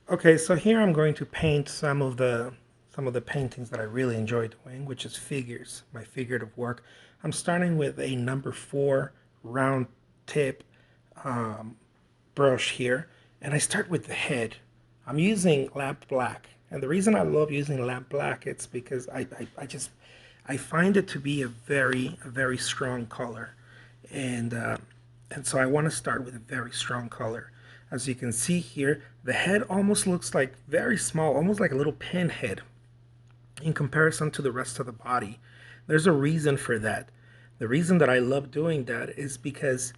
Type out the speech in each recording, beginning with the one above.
Okay, so here I'm going to paint some of the paintings that I really enjoy doing, which is figures, my figurative work. I'm starting with a number 4 round tip um, brush here, and I start with the head. I'm using lamp black, and the reason I love using lamp black it's because I find it to be a very strong color, and uh, and so I want to start with a very strong color. As you can see here, the head almost looks like very small, almost like a little pinhead in comparison to the rest of the body. There's a reason for that. The reason that I love doing that is because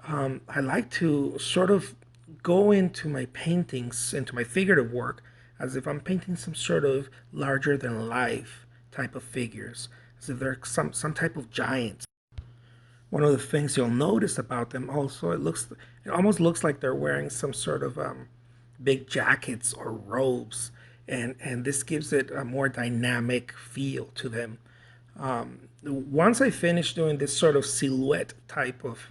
I like to sort of go into my paintings, into my figurative work, as if I'm painting some sort of larger than life type of figures, as if they're some type of giants. One of the things you'll notice about them also, it almost looks like they're wearing some sort of big jackets or robes, and this gives it a more dynamic feel to them. Once I finish doing this sort of silhouette type of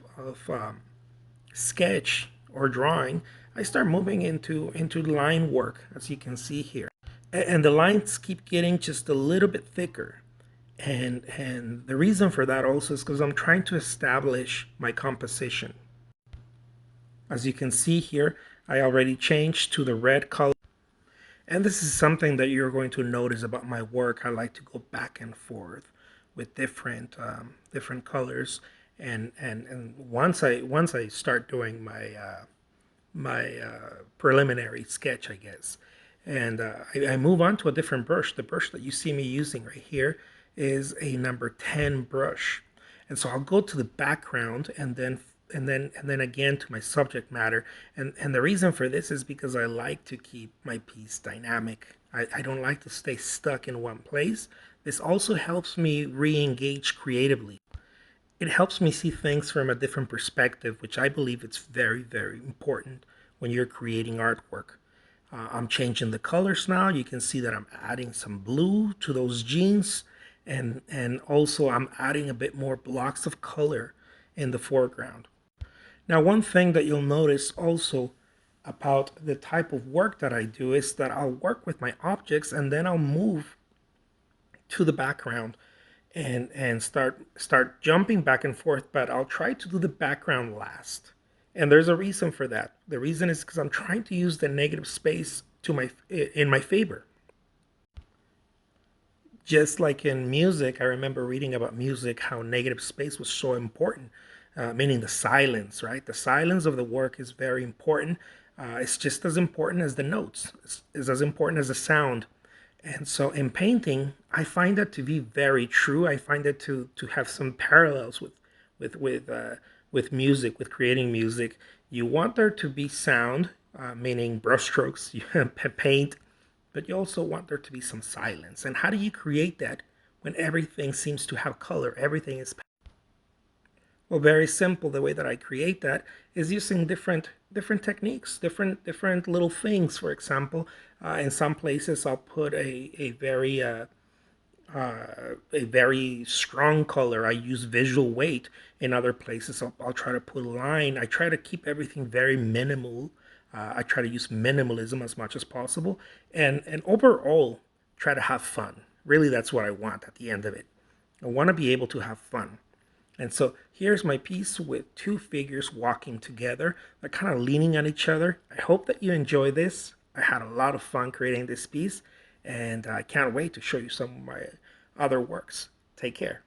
sketch or drawing, I start moving into line work, as you can see here, and the lines keep getting just a little bit thicker. And the reason for that also is because I'm trying to establish my composition. As you can see here, I already changed to the red color. And this is something that you're going to notice about my work. I like to go back and forth with different colors. And once I start doing my preliminary sketch, I guess. And I move on to a different brush. The brush that you see me using right here is a number 10 brush. And so I'll go to the background and then again to my subject matter. And the reason for this is because I like to keep my piece dynamic. I don't like to stay stuck in one place. This also helps me re-engage creatively. It helps me see things from a different perspective, which I believe it's very, very important when you're creating artwork. I'm changing the colors now. You can see that I'm adding some blue to those jeans, and also I'm adding a bit more blocks of color in the foreground. Now, one thing that you'll notice also about the type of work that I do is that I'll work with my objects and then I'll move to the background and start jumping back and forth, but I'll try to do the background last. And there's a reason for that. The reason is because I'm trying to use the negative space to my in my favor. Just like in music, I remember reading about music how negative space was so important, meaning the silence, right? The silence of the work is very important. It's just as important as the notes. It's as important as the sound. And so in painting, I find that to be very true. I find it to have some parallels with with uh, with music, with creating music. You want there to be sound, meaning brushstrokes, you paint, but you also want there to be some silence. And how do you create that when everything seems to have color? Everything is well, very simple. The way that I create that is using different techniques, different little things. For example, in some places I'll put a very strong color. I use visual weight. In other places, I'll try to put a line. I try to keep everything very minimal. I try to use minimalism as much as possible, and overall try to have fun. Really, that's what I want at the end of it. I want to be able to have fun. And so here's my piece with two figures walking together. They're kind of leaning on each other. I hope that you enjoy this. I had a lot of fun creating this piece, and I can't wait to show you some of my other works. Take care.